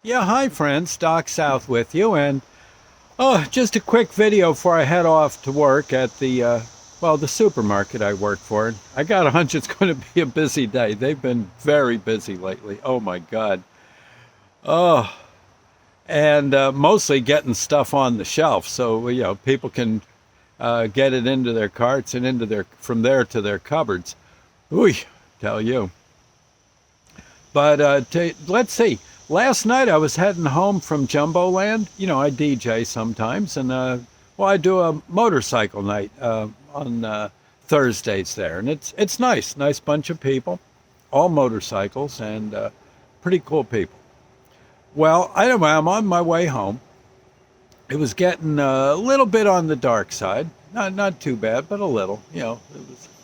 Yeah, hi friends, Doc South with you, and just a quick video before I head off to work at the supermarket I work for. I got a hunch it's going to be a busy day. They've been very busy lately. Oh my God. Oh, and mostly getting stuff on the shelf so people can get it into their carts and into their from there to their cupboards. Ooh, tell you. But let's see. Last night I was heading home from Jumbo Land. You know, I DJ sometimes, and I do a motorcycle night on Thursdays there, and it's nice, nice bunch of people, all motorcycles, and pretty cool people. Well, I'm on my way home. It was getting a little bit on the dark side, not too bad, but a little.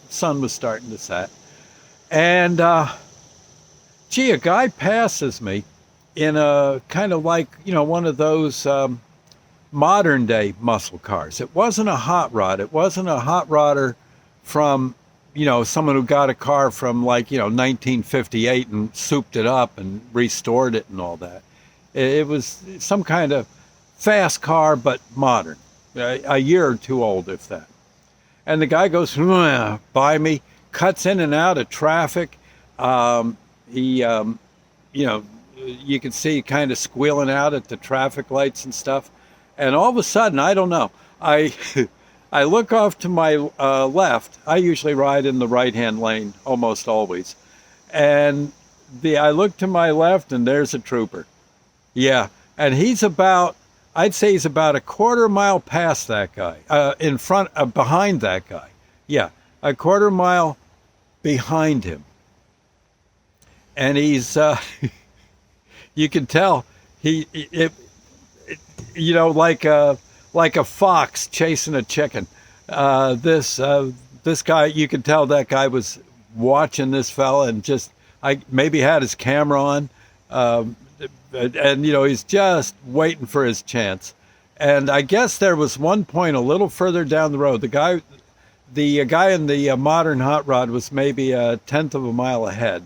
Sun was starting to set, and gee, a guy passes me in a kind of like, one of those modern day muscle cars. It wasn't a hot rod. It wasn't a hot rodder from, someone who got a car from like, 1958 and souped it up and restored it and all that. It was some kind of fast car, but modern, a year or two old, if that. And the guy goes by me, cuts in and out of traffic. He, you can see kind of squealing out at the traffic lights and stuff. And all of a sudden, I don't know, I, I look off to my left. I usually ride in the right-hand lane almost always. And I look to my left and there's a trooper. Yeah. And I'd say he's about a quarter mile past that guy, behind that guy. Yeah. A quarter mile behind him. And he's, you can tell like a fox chasing a chicken. This guy, you can tell that guy was watching this fella and I maybe had his camera on, and he's just waiting for his chance. And I guess there was one point a little further down the road. The guy in the modern hot rod was maybe a tenth of a mile ahead.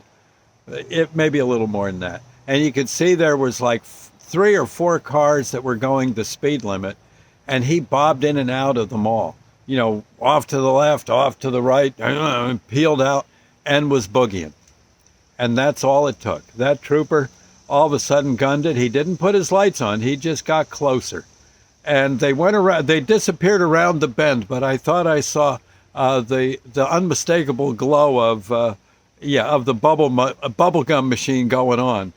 It maybe a little more than that. And you could see there was like three or four cars that were going the speed limit, and he bobbed in and out of them all. Off to the left, off to the right, peeled out, and was boogieing. And that's all it took. That trooper all of a sudden gunned it. He didn't put his lights on. He just got closer. And they went around. They disappeared around the bend, but I thought I saw the unmistakable glow of the bubble gum machine going on.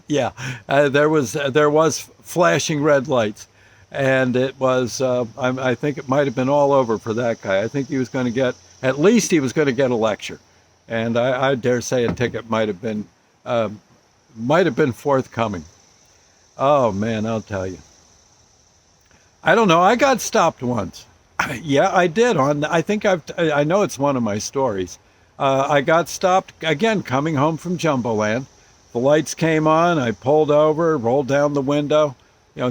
Yeah. There was flashing red lights, and it was. I think it might have been all over for that guy. I think he was going to get a lecture, and I dare say a ticket might have been forthcoming. Oh man, I'll tell you. I don't know. I got stopped once. Yeah, I did. I know it's one of my stories. I got stopped again coming home from Jumbo Land. The lights came on. I pulled over, rolled down the window,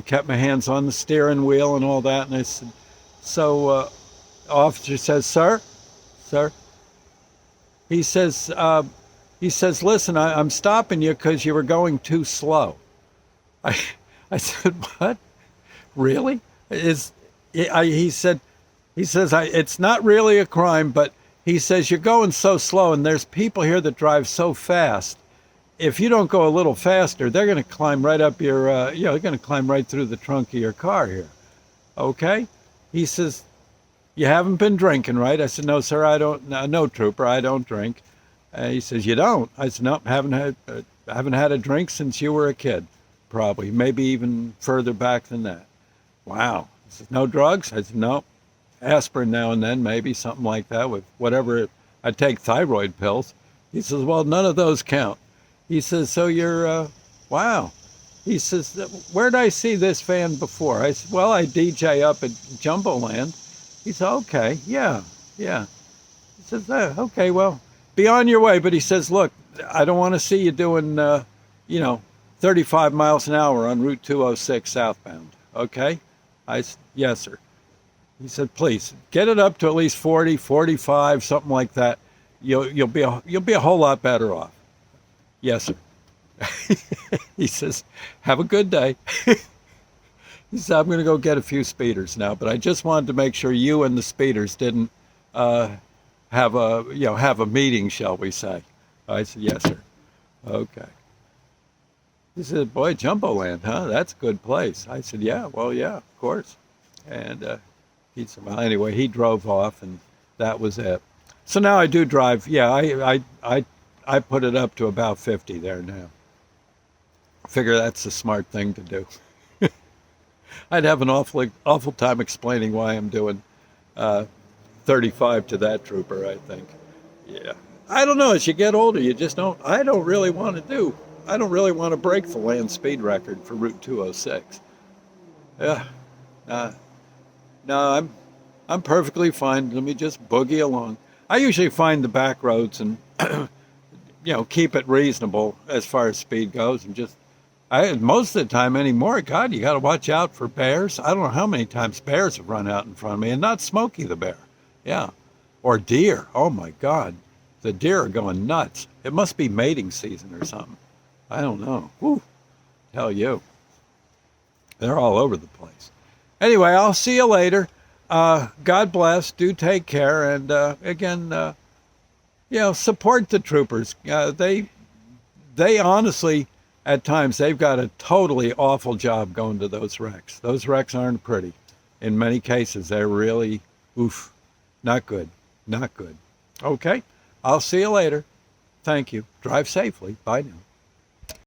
kept my hands on the steering wheel and all that. And I said, officer says, sir. He says, listen, I'm stopping you because you were going too slow. I said, what? Really? He says, it's not really a crime, but he says, you're going so slow and there's people here that drive so fast. If you don't go a little faster, they're going to climb right up they're going to climb right through the trunk of your car here. Okay? He says, you haven't been drinking, right? I said, no, sir, I don't. No, trooper, I don't drink. He says, you don't? I said, no, haven't had a drink since you were a kid, probably, maybe even further back than that. Wow. He says, no drugs? I said, no. Aspirin now and then, maybe something like that with whatever. I take thyroid pills. He says, well, none of those count. He says, so you're, wow. He says, where'd I see this van before? I said, well, I DJ up at Jumbo Land. He said, okay, yeah. He says, okay, well, be on your way. But he says, look, I don't want to see you doing, 35 miles an hour on Route 206 southbound. Okay? I said, yes, sir. He said, please, get it up to at least 40, 45, something like that. You'll be a whole lot better off. Yes, sir. He says, have a good day. He said, I'm going to go get a few speeders now, but I just wanted to make sure you and the speeders didn't uh, have a meeting, shall we say. I said, yes, sir. Okay. He said, boy, Jumbo Land, huh? That's a good place. I said, yeah, well, yeah, of course. And he said, well, anyway, he drove off, and that was it. So now I do drive. Yeah, I put it up to about 50 there now. I figure that's a smart thing to do. I'd have an awful time explaining why I'm doing uh, 35 to that trooper, I think. Yeah. I don't know. As you get older, you just don't. I don't really want to break the land speed record for Route 206. Yeah. Uh, no, I'm perfectly fine. Let me just boogie along. I usually find the back roads and keep it reasonable as far as speed goes, and just most of the time anymore. God, you got to watch out for bears. I don't know how many times bears have run out in front of me, and not Smokey the bear. Yeah, or deer. Oh my God, the deer are going nuts. It must be mating season or something. I don't know. Whew, tell you, they're all over the place. Anyway, I'll see you later. God bless. Do take care, and again, support the troopers. They honestly, at times, they've got a totally awful job going to those wrecks. Those wrecks aren't pretty. In many cases, they're really, oof, not good. Not good. Okay, I'll see you later. Thank you. Drive safely. Bye now.